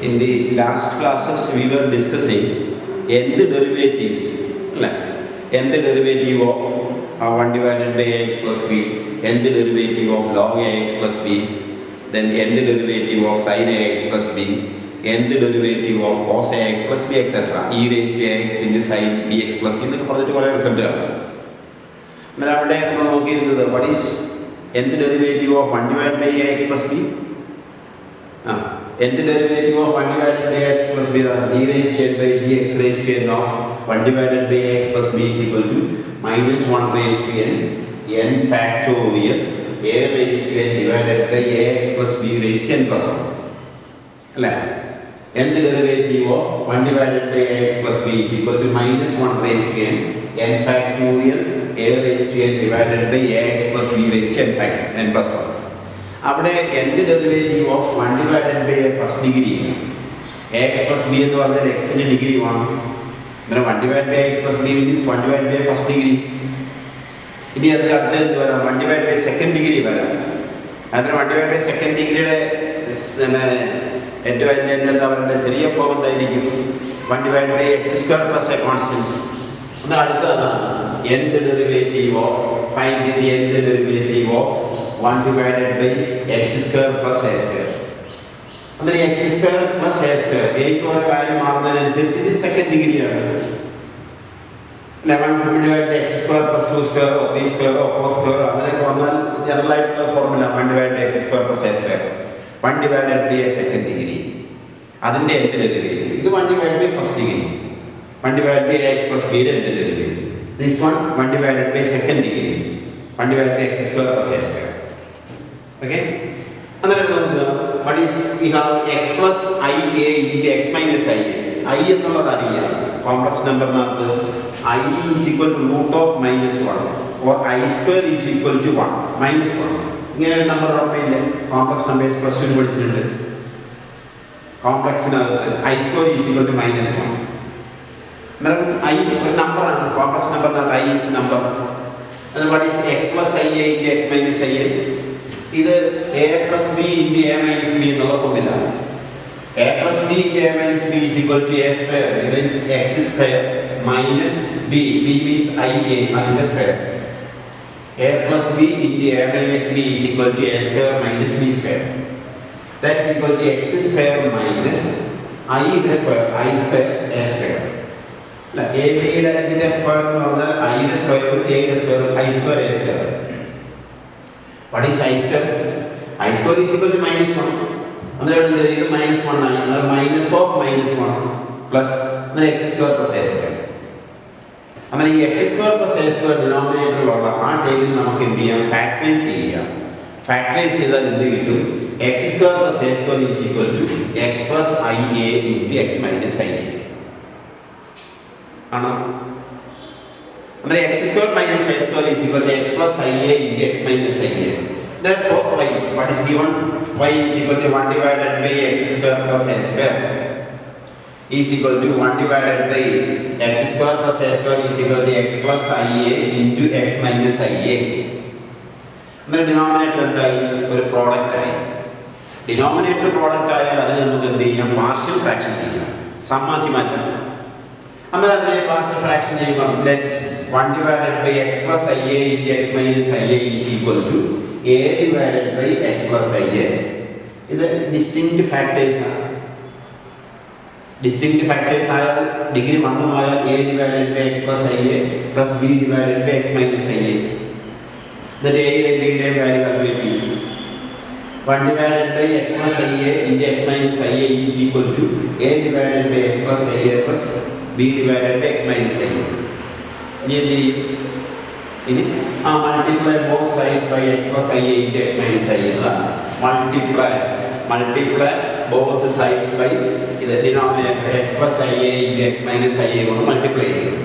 in the last classes we were discussing nth derivatives, nth derivative of 1 divided by ax plus b, nth derivative of log ax plus b, then nth derivative of sin ax plus b, nth derivative of cos ax plus b, etc. e raised to ax into sin bx plus c എന്നൊക്കെ പറഞ്ഞിട്ട് കുറേ result കാണും. എന്നാൽ അവിടെ നമ്മൾ നോക്കിയിരുന്നത് what is nth derivative of 1 divided by ax plus b? nth derivative of 1 divided by x plus b is d raised to n by dx raised to n of 1 divided by x plus b is equal to minus 1 raised to n factorial a raised to n divided by ax plus b raised to n plus 1. Nth derivative of 1 divided by ax plus b is equal to minus 1 raised to n factorial a raised to n divided by ax plus b raised to n factorial n plus 1. അവിടെ nth derivative of 1 divided by first degree ax plus b എന്ന് പറഞ്ഞാൽ x ന്റെ degree 1. അന്നേരം 1 divided by x plus b means 1 divided by first degree. ഇനി അത് അടുത്ത എന്ത് വരാം? 1 divided by സെക്കൻഡ് ഡിഗ്രി വരാം. അന്നേരം 1 divided by സെക്കൻഡ് ഡിഗ്രിയുടെ ഏറ്റവും എന്താ പറയുക ചെറിയ ഫോം എന്തായിരിക്കും? 1 divided by x square plus a constant. എന്നാൽ അടുത്തതാണ് nth derivative of find the nth derivative of 1 divided by x square plus a square. അന്നേരം x square plus a square ഏക്ക് ഓരോ കാര്യം മാറുന്നതിനനുസരിച്ച് ഇത് സെക്കൻഡ് ഡിഗ്രിയാണ്. 1 divided by x square plus 2 square or 3 square or 4 square അങ്ങനെയൊക്കെ വന്നാൽ general ആയിട്ടുള്ള formula 1 divided by x square plus a square 1 divided by a second degree അതിൻ്റെ nth ഡെറിവേറ്റീവ്. ഇത് 1 divided by first degree 1 divided by x plus b യുടെ nth derivative. This one 1 divided by second degree 1 divided by x square plus a square. Okay? അന്നേരം നോക്കുക what is we have x plus I a into x minus I a. I എന്നുള്ളത് അറിയാം complex നമ്പറിനകത്ത് I is equal to root of minus 1 or I square is equal to 1 minus 1. ഇങ്ങനെ ഒരു number ഓർമ്മയില്ലേ? Complex numbers plus 2 പഠിച്ചിട്ടുണ്ട്. കോംപ്ലക്സിനകത്ത് I square is equal to minus 1. അന്നേരം I ഒരു നമ്പറാണ് കോംപ്ലക്സ് നമ്പറിനകത്ത് I is നമ്പർ. what is x plus I a into x minus I a? ഇത് a plus b into a minus b എന്നുള്ള formula. a plus b into a minus b is equal to a square. It means x square minus b. b means I a അതിന്റെ square. a plus b into a minus b is equal to a square minus b square. That is equal to x square minus I യുടെ square I square a square. a b യുടെ ഇതിന്റെ square എന്ന് പറഞ്ഞാൽ I യുടെ സ്ക്വയറും a യുടെ സ്ക്വയറും I square a square. What is I square? I square is equal to minus 1. അന്നേരം ഇത് minus 1 ആയി. അന്നേരം minus of minus 1 plus x square plus a square. അന്നേരം ഈ x square plus a square ഡിനോമിനേറ്ററിലുള്ള ആ ടേബിൾ നമുക്ക് എന്ത് ചെയ്യാം? ഫാക്ടറൈസ് ചെയ്യാം. ഫാക്ടറൈസ് ചെയ്താൽ എന്ത് കിട്ടും? x square plus a square is equal to x plus I a into x minus I a. ആണോ? അന്നേരം x square minus a square is equal to x plus I a into x minus I a. Therefore y, what is given? Y is equal to 1 divided by x square plus a square is equal to 1 divided by x square plus a square is equal to x plus I a into x minus I a. അന്നേരം denominator എന്തായി? ഒരു product ആയി. Denominator product ആയാൽ അതിന് നമുക്ക് എന്ത് ചെയ്യാം? Partial fraction ചെയ്യാം, സമ്മാക്കി മാറ്റാം. അന്നേരം അതിനെ പാർഷ്യൽ ഫ്രാക്ഷൻ ചെയ്യുമ്പോൾ let 1 divided by x plus I a into x minus I a is equal to a divided by x plus I a. ഇത് ഡിസ്റ്റിങ്ക്റ്റ് ഫാക്ടേഴ്സ് ആണ്. ഡിസ്റ്റിങ്ക്റ്റ് ഫാക്ടേഴ്സ് ആയാൽ ഡിഗ്രി 1 ആയാൽ a divided by x plus I a plus b divided by x minus I a. എന്നിട്ട് a യുടെ b യുടെ value calculate ചെയ്യും. 1 divided by x plus I a into x minus I a is equal to a divided by x plus I a plus b divided by x minus I a. ഇനി എന്ത് ചെയ്യും? ഇനി multiply both sides by x plus I a into x minus I a എന്നതാണ്. Multiply both sides by ഇത് denominator x plus I a into x minus I a കൊണ്ട് multiply ചെയ്യും.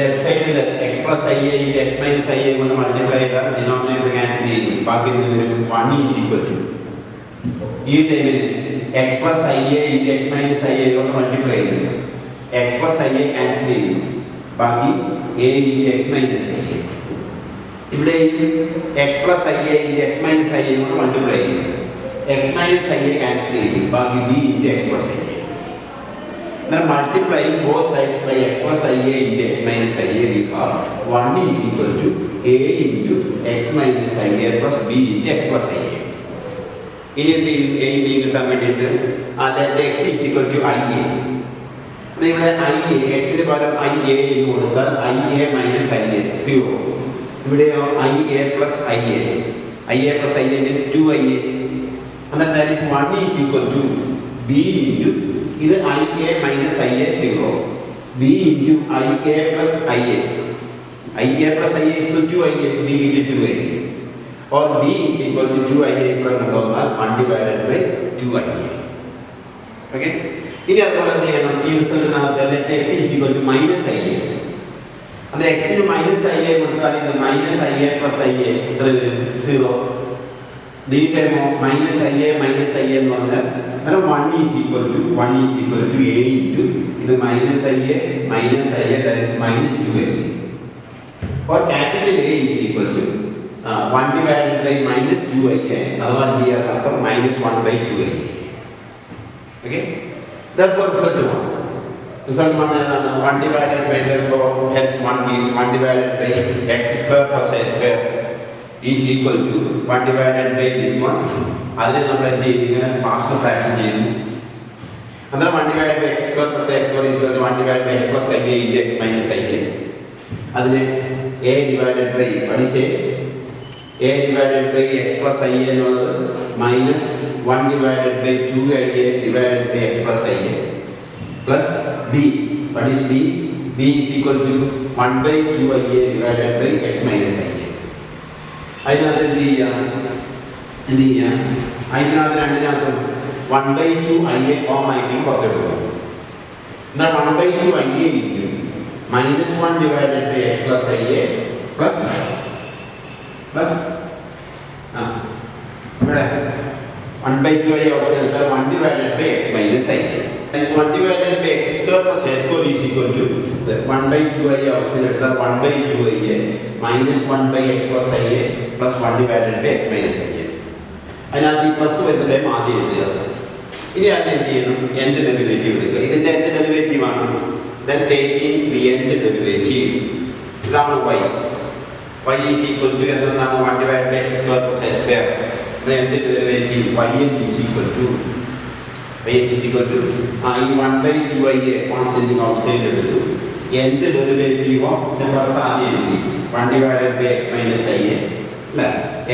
Left സൈഡിൽ x plus I a into x minus I a കൊണ്ട് multiply ചെയ്താൽ denominator cancel ചെയ്യും. ബാക്കി എന്തെങ്കിലും 1 is equal to ഈ ടൈമിൽ x plus I a into x minus I a കൊണ്ട് മൾട്ടിപ്ലൈ ചെയ്യും. x plus I a cancel ചെയ്യും. ബാക്കി a into x minus I a. ഇവിടെ x plus I a into x minus I a കൊണ്ട് multiply ചെയ്യും. x minus I A cancel ചെയ്യും. ബാക്കി b into x plus I A. Then multiplying both sides by x plus I A into x minus I A, we have 1 is equal to a into x minus I A plus b into x plus I A. ഇനി എന്ത് ചെയ്യും? a b കിട്ടാൻ വേണ്ടിയിട്ട് let x is equal to I A. ഇവിടെ I A, x ന് പകരം I A എന്ന് കൊടുത്താൽ I A minus I A 0. ഇവിടെയോ I A plus I A. I A plus I A means 2 I A. And then that is 1 is equal to b into ഇത് I A minus I A 0, b into I A plus I A. I A plus I A is equal to I A, b into 2 I A. Or b is equal to 2 I A equal to 1 divided by 2 I A. Okay? ഇനി അതുപോലെ എന്ത് ചെയ്യണം? ഈ റിസൾട്ടിനകത്ത് let x is equal to minus I A. അത് x ന് minus I A കൊടുത്താൽ ഇത് minus I A plus I A എത്ര വരും? 0. ഈ ടൈമോ minus I A എന്ന് പറഞ്ഞാൽ 1 is equal to a into ഇത് minus I A that is minus 2 I A. For capital A is equal to 1 divided by minus 2 I A, otherwise the other minus 1 by 2 I A. Okay? Therefore result 1 is 1 divided by, therefore hence 1 gives 1 divided by x square plus a square is equal to 1 divided by this one. അതിനെ നമ്മൾ എന്ത് ചെയ്തു? ഇങ്ങനെ partial fraction ചെയ്തു. അന്നേരം 1 divided by x square plus a square is equal to 1 divided by x plus I A into x minus I A. അതിനെ a divided by what is a divided by x plus I A എന്നുള്ളത് minus 1 divided by 2 I A divided by x plus I A plus b. What is b? b is equal to 1 by 2 I A divided by x minus I A. അതിനകത്ത് എന്ത് ചെയ്യാം? അതിനകത്ത് രണ്ടിനകത്തും 1 by 2 I A common ആയിട്ട് പുറത്തെടുക്കുക. എന്നാൽ 1 by 2 I A into minus 1 divided by x plus I A plus ഇവിടെ 1 by 2 I A also എടുത്താൽ 1 divided by x minus I A. That is 1 divided by x square plus a square is equal to 1 by 2 I A also എടുത്താൽ 1 by 2 I A minus 1 by x plus I A plus 1 divided by x minus I A. അതിനകത്ത് ഈ plus വരുന്നത് ആദ്യം എഴുതുക. ഇനി അതിന് എന്ത് ചെയ്യണം? എൻഡ് ഡെറിവേറ്റീവ് എടുക്കുക. ഇതിൻ്റെ എൻഡ് ഡെറിവേറ്റീവ് ആണ്. Then taking the end derivative, ഇതാണ് y. Y is equal to എന്താണ്? 1 divided by x square plus a square. The end derivative y is equal to ഈ 1 by 2 I A constant outside എടുത്തു. End derivative of the plus ആദ്യം എഴുതി 1 divided by x minus I A. അല്ല,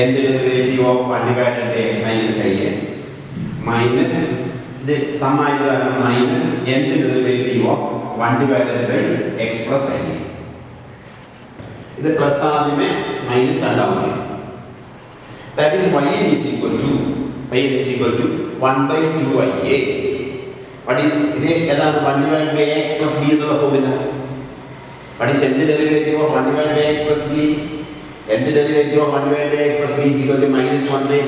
end derivative of 1 divided by x minus I A minus the sum ആയത് കാരണം minus end derivative of 1 divided by x plus I A. ഇത് plus ആദ്യമേ minus രണ്ടാമത്. That is y is equal to 1 by 2 I A. What is ഇത് ഏതാണ്? 1 divided by x plus b എന്നുള്ള formula. What is end derivative of 1 divided by x plus b? End derivative of 1 divided by x plus b is equal to minus 1 by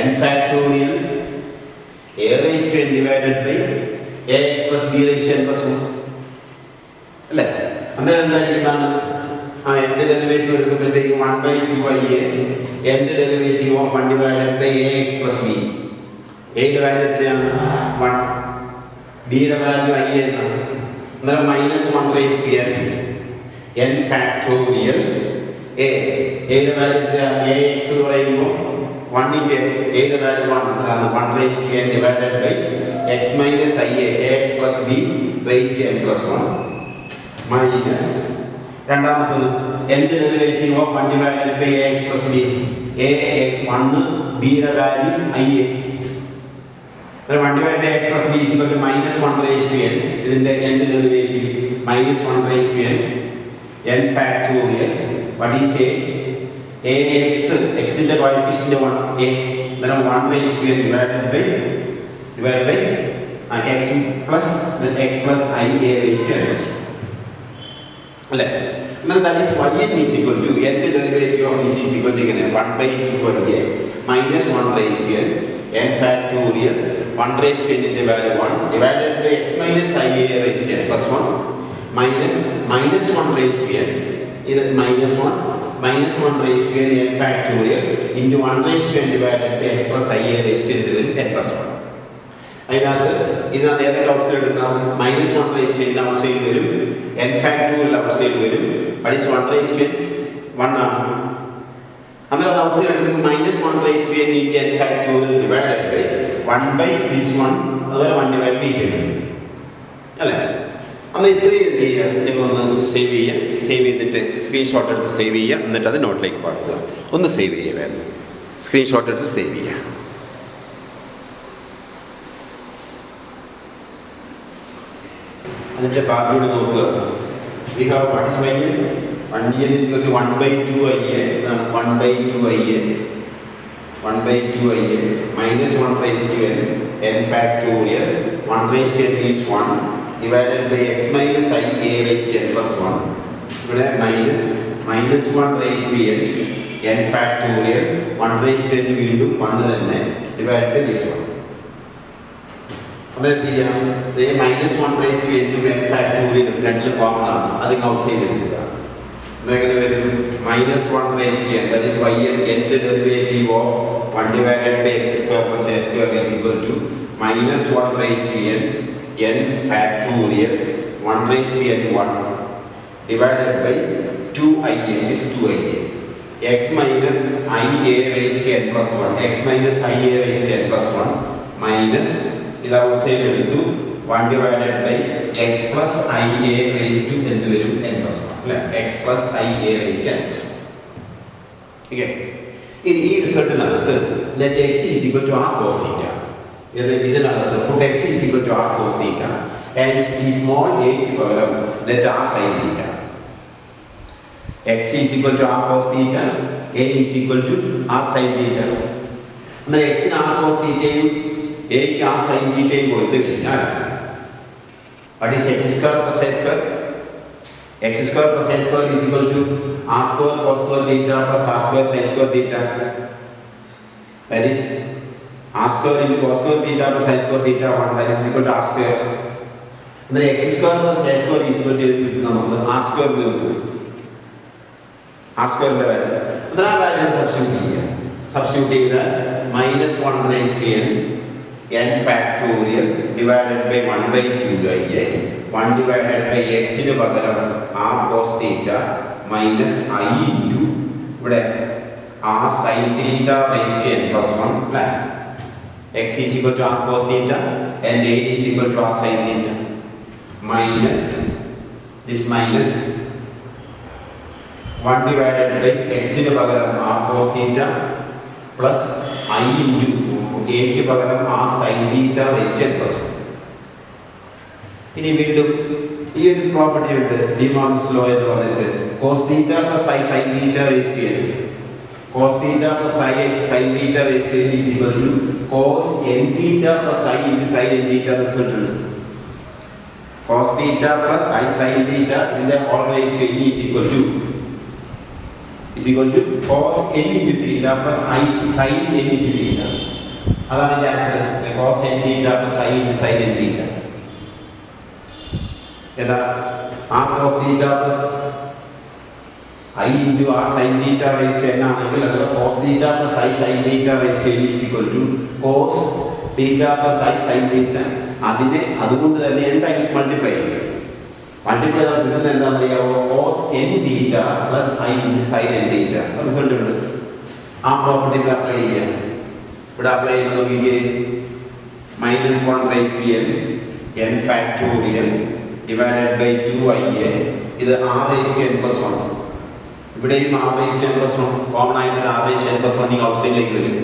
n factorial a raised to n divided by ax plus b raised to n plus 1. അല്ലേ? അന്നേരം എന്തായിരിക്കും? end derivative എടുക്കുമ്പോഴത്തേക്ക് 1 by 2 I A end derivative of 1 divided by ax plus b. a യുടെ value എത്രയാണ്? 1. b യുടെ value I A എന്നാണ്. അന്നേരം minus 1 raised to n factorial a. a യുടെ value എത്രയാണ്? ax എന്ന് പറയുമ്പോൾ 1 into x. a യുടെ വാല്യൂ 1 ആണ്. 1 raised to n divided by x minus I A ax plus b raised to n plus 1 minus രണ്ടാമത്തത് end derivative of 1 divided by ax plus b. a 1 b യുടെ value I A. 1 divided by x plus b is equal to minus 1 raised to n. ഇതിന്റെ end derivative minus 1 raised to n factorial. What is a x ന്റെ coefficient 1 a. then 1 raised to n divided by x plus x plus I A raised to n plus 1. അല്ലേ? എന്നാൽ that is y is equal to end derivative of this is equal to 1 by 2 I A minus 1 raised to n factorial 1 raised to n ന്റെ value 1 divided by x minus I A raised to n plus 1 minus 1 raised to n. ഇത് minus 1 minus 1 raised to n factorial into 1 raised to n divided by x plus I a raised to n plus 1. അതിനകത്ത് ഇതിനകത്ത് ഏതൊക്കെ outside എടുക്കണം? Minus 1 raise to n outside വരും, n factorial outside വരും, അഡീസ് 1 raise to n 1 ആണ്. അന്നേരം അത് ഔട്ട്സൈഡ് എടുക്കുമ്പോൾ minus 1 raise to n into n factorial divided by 1 by this 1 അതുപോലെ 1 ഡിവൈഡ് ബൈ അല്ലേ? അന്ന് ഇത്രയും എന്ത് ചെയ്യുക, നിങ്ങളൊന്ന് സേവ് ചെയ്യുക, സേവ് ചെയ്തിട്ട് സ്ക്രീൻഷോട്ട് എടുത്ത് സേവ് ചെയ്യുക, എന്നിട്ട് അത് നോട്ടിലേക്ക് പാർക്കുക. ഒന്ന് സേവ് ചെയ്യുക, വേണം സ്ക്രീൻഷോട്ട് എടുത്ത് സേവ് ചെയ്യുക. അതിൻ്റെ ബാക്കിയോട് നോക്കുക. We have what is y n? 1 is equal to 1 by 2 I a 1 by 2 I a 1 by 2 I a minus 1 raised to n factorial 1 raised to n is 1 divided by x minus I a raised to n plus 1. ഇവിടെ minus 1 raised to n factorial 1 raised to n വീണ്ടും 1 തന്നെ divided by this 1. അപ്പോൾ എന്ത് ചെയ്യാം? Minus 1 raise to n factorial രണ്ടിൽ common ആണ്, അത് outside എടുക്കുക. എങ്ങനെ വരും? Minus 1 raise to n that is y n nth derivative of 1 divided by x square plus a square is equal to minus 1 raise to n factorial 1 raise to n 1 divided by 2i a this 2i a x minus i a raise to n plus 1 x minus i a raise to n plus 1 minus ഇത് outside എടുത്തു 1 divided by x plus I A raise to എന്ത് വരും? n plus 1 അല്ലേ? x plus I A raise to n plus 1. Okay, ഇനി ഈ റിസൾട്ടിനകത്ത് let x is equal to r cos θ. ഇതിനകത്ത് put x is equal to r cos θ and ഈ small a ക്ക് പകരം let r sin θ. x is equal to r cos θ, a is equal to r sin θ. എന്നാൽ x ന് r cos θയും എക്ക് ആ sign തീറ്റയും കൊടുത്തു കഴിഞ്ഞാൽ what is x square plus a square? x square plus a square is equal to r square cos square theta plus r square sin square theta. That is r square into cos square theta plus sin square theta 1, that is equal to r square. And then x square plus a square is equal to നമുക്ക് r square കിട്ടും. r square ന്റെ value എന്നാൽ ആ value substitute ചെയ്യുക. Substitute ചെയ്താൽ minus 1 raise to n factorial divided by 1 by 2i a 1 divided by x ന് പകരം r cos theta minus I into ഇവിടെ r sin theta raised to n plus 1 അല്ലേ? x is equal to r cos theta and a is equal to r sin theta minus this minus 1 divided by x ന് പകരം r cos theta plus I into a ക്ക് പകരം r sin theta raised to n plus 1. ഇനി വീണ്ടും ഈ ഒരു property ഉണ്ട്, D Morgan's law എന്ന് പറഞ്ഞിട്ട് cos theta plus I sin theta raised to n cos theta plus I sin theta raised to n is equal to cos n theta plus I into sin n theta result ഉണ്ട്. cos theta plus I sin theta ഇതിന്റെ whole raised to n is equal to cos n into theta plus I sin n into theta. അതാണ് ഇതിന്റെ answer. cos n theta plus I into sin n theta. ഏതാ? r cos theta plus I into r sin theta raised to n ആണെങ്കിൽ അത് cos theta plus I sin theta raised to n is equal to cos theta plus I sin theta. അതിനെ അതുകൊണ്ട് തന്നെ n times multiply ചെയ്യും. Multiply ചെയ്താൽ കിട്ടുന്നത് എന്താണെന്ന് അറിയാമോ? cos n theta plus I into sin n theta. Result ഉണ്ട്. ആ പ്രോപ്പർട്ടി ഇവിടെ അപ്ലൈ ചെയ്യാം. ഇവിടെ അപ്ലൈ ചെയ്യുന്നത് നോക്കിക്കേ, minus 1 raise to n factorial divided by 2i a ഇത് r raise to n plus 1. ഇവിടെയും r raise to n plus 1 common ആയിട്ട് r raise to n plus 1 ഔട്ട്സൈഡിലേക്ക് വരും.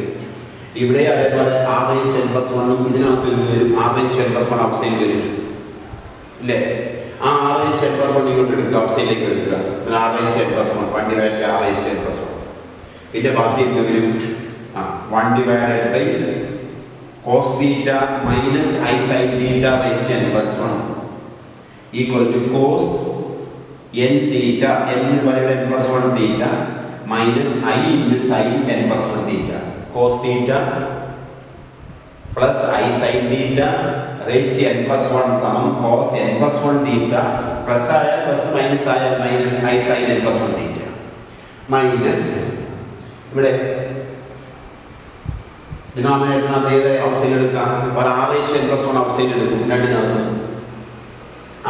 ഇവിടെ അതേപോലെ r raise to n plus 1 ഇതിനകത്ത് എന്ത് വരും? r raise to n plus 1 outside വരും ഇല്ലേ? ആ r raise to n plus 1 ഇങ്ങോട്ട് എടുക്കുക, ഔട്ട്സൈഡിലേക്ക് എടുക്കുക. r raise to n plus 1 1 divide by r raise to n plus 1. ഇതിന്റെ ബാക്കി എന്ത് വരും? 1 divided by cos theta minus I sin theta raised to n plus 1 equal to cos n theta n divided n plus 1 theta minus I into sin n plus 1 theta. cos theta plus I sin theta raised to n plus 1 സമം cos n plus 1 theta plus ആയ plus minus ആയ minus I sin n plus 1 theta. Minus ഇവിടെ ഡിനോമിനേറ്ററിനകത്ത് ഏത് out side എടുക്കാം? ഒരു r(n+1) out side എടുക്കും രണ്ടിനകത്ത്.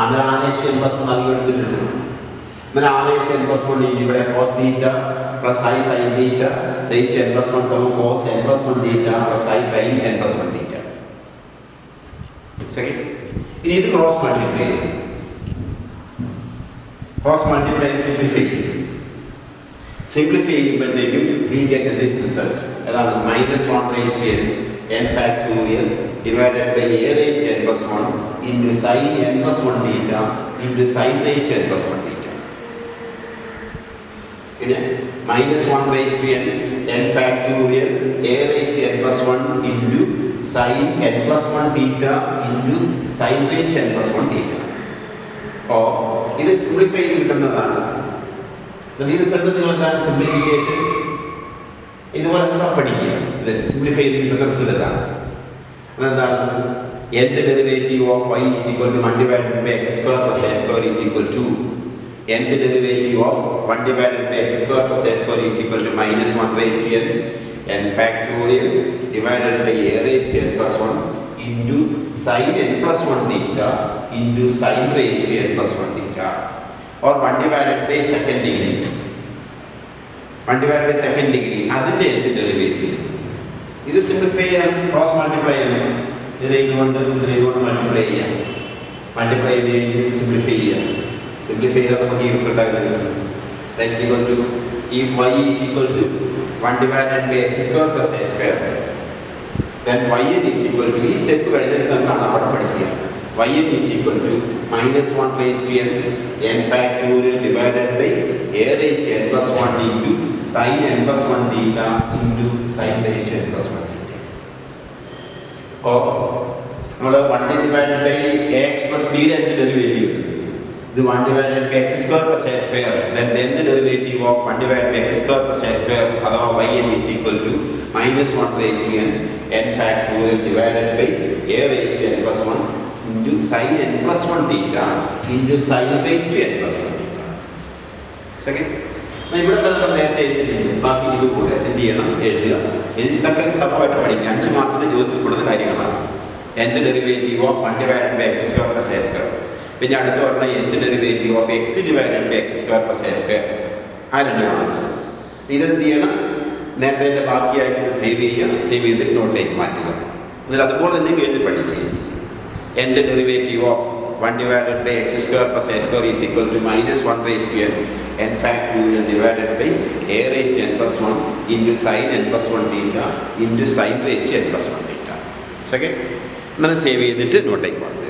അങ്ങനെ r(n+1) അധികം എടുത്തിട്ടുണ്ട്. അങ്ങനെ r(n+1) ഇവിടെ cos θ plus i sin θ raised to n+1 സമം cos n+1 θ plus i sin n+1 θ. ശരി, ഇനി ഇത് ക്രോസ് മൾട്ടിപ്ലൈ ചെയ്യും. ക്രോസ് മൾട്ടിപ്ലൈ സിംപ്ലിഫൈ ചെയ്യും. സിംപ്ലിഫൈ ചെയ്യുമ്പോഴത്തേക്കും we get this result. അതാണ് -1 raised to n factorial divided by a raised to n+1 into sin n+1 theta into sin raised to n+1 theta. ഇനി -1 raised to n factorial a raised to n+1 into sin n+1 theta into sin raised to n+1 theta. അപ്പോൾ ഇത് simplify ചെയ്ത് കിട്ടുന്നതാണ്. ഈ result നിങ്ങൾ എന്താണ് simplification ഇതുപോലെ പഠിക്കുക. ഇത് സിംപ്ലിഫൈ ചെയ്ത് കിട്ടുന്ന റിസൾട്ട് ഇതാണ്. അതെന്താണ്? nth derivative of y is equal to 1 divided by x square plus a square is equal to nth derivative of 1 divided by x square plus a square is equal to -1 raised to n factorial divided by a raised to n+1 into sin n+1 theta into sin raised to n+1 theta. or 1 divided by second degree. 1 divided by second degree അതിൻ്റെ എന്ത് derivative? ഇത് simplify ചെയ്യാൻ cross multiply ചെയ്യണം. ഇതിനെ ഇതുകൊണ്ട് multiply ചെയ്യാം. Multiply ചെയ്ത് കഴിഞ്ഞ് സിംപ്ലിഫൈ ചെയ്യാം. സിംപ്ലിഫൈ ചെയ്താൽ നമുക്ക് ഈ റിസൾട്ട് ആയിട്ട് കിട്ടുന്നത്. That's equal to if y is equal to 1 divided by x square plus a square then yn is equal to ഈ സ്റ്റെപ്പ് കഴിഞ്ഞിട്ട് നമുക്ക് അവിടെ പഠിക്കുക. yn is equal to -1 raised to n factorial divided by a raised to n+1 into sin n+1 theta into sin raised to n+1 theta. അപ്പോൾ നമ്മൾ 1 divided by ax plus b യുടെ എന്ത് derivative എടുത്തു? ഇത് 1 divided by x square plus a square then the nth derivative of 1 divided by x square plus a square അഥവാ yn is equal to -1 raised to n factorial divided by a raised to n+1 into sin n+1 theta into sin raised to n+1 theta. Second, ഇവിടെ നേരത്തെ എഴുതിയിട്ടുണ്ട്. ബാക്കി ഇതുകൂടെ എന്ത് ചെയ്യണം? എഴുതുക. എഴുത്തൊക്കെ തറവായിട്ട് പഠിക്കുക. 5 മാർക്കിന്റെ ചോദ്യത്തിൽ പെടുന്ന കാര്യങ്ങളാണ്. nth derivative of 1 divided by x square plus a square. പിന്നെ അടുത്ത് പറഞ്ഞ nth derivative of x divided by x square plus a square. ആ രണ്ട് കാണുന്നത്. ഇതെന്ത് ചെയ്യണം? നേരത്തെ അതിൻ്റെ ബാക്കിയായിട്ട് ഇത് സേവ് ചെയ്യുക. സേവ് ചെയ്തിട്ട് നോട്ടിലേക്ക് മാറ്റുക. എന്നിട്ട് അതുപോലെ തന്നെ എഴുതി പഠിക്കുകയും ചെയ്യുക. nth derivative of 1 divided by x square plus a square is equal to -1 raised to n factorial divided by a raised to n+1 into sin n+1 theta into sin raised to n+1 theta. Okay, അങ്ങനെ save ചെയ്തിട്ട് നോട്ടിലേക്ക് മാറ്റുക.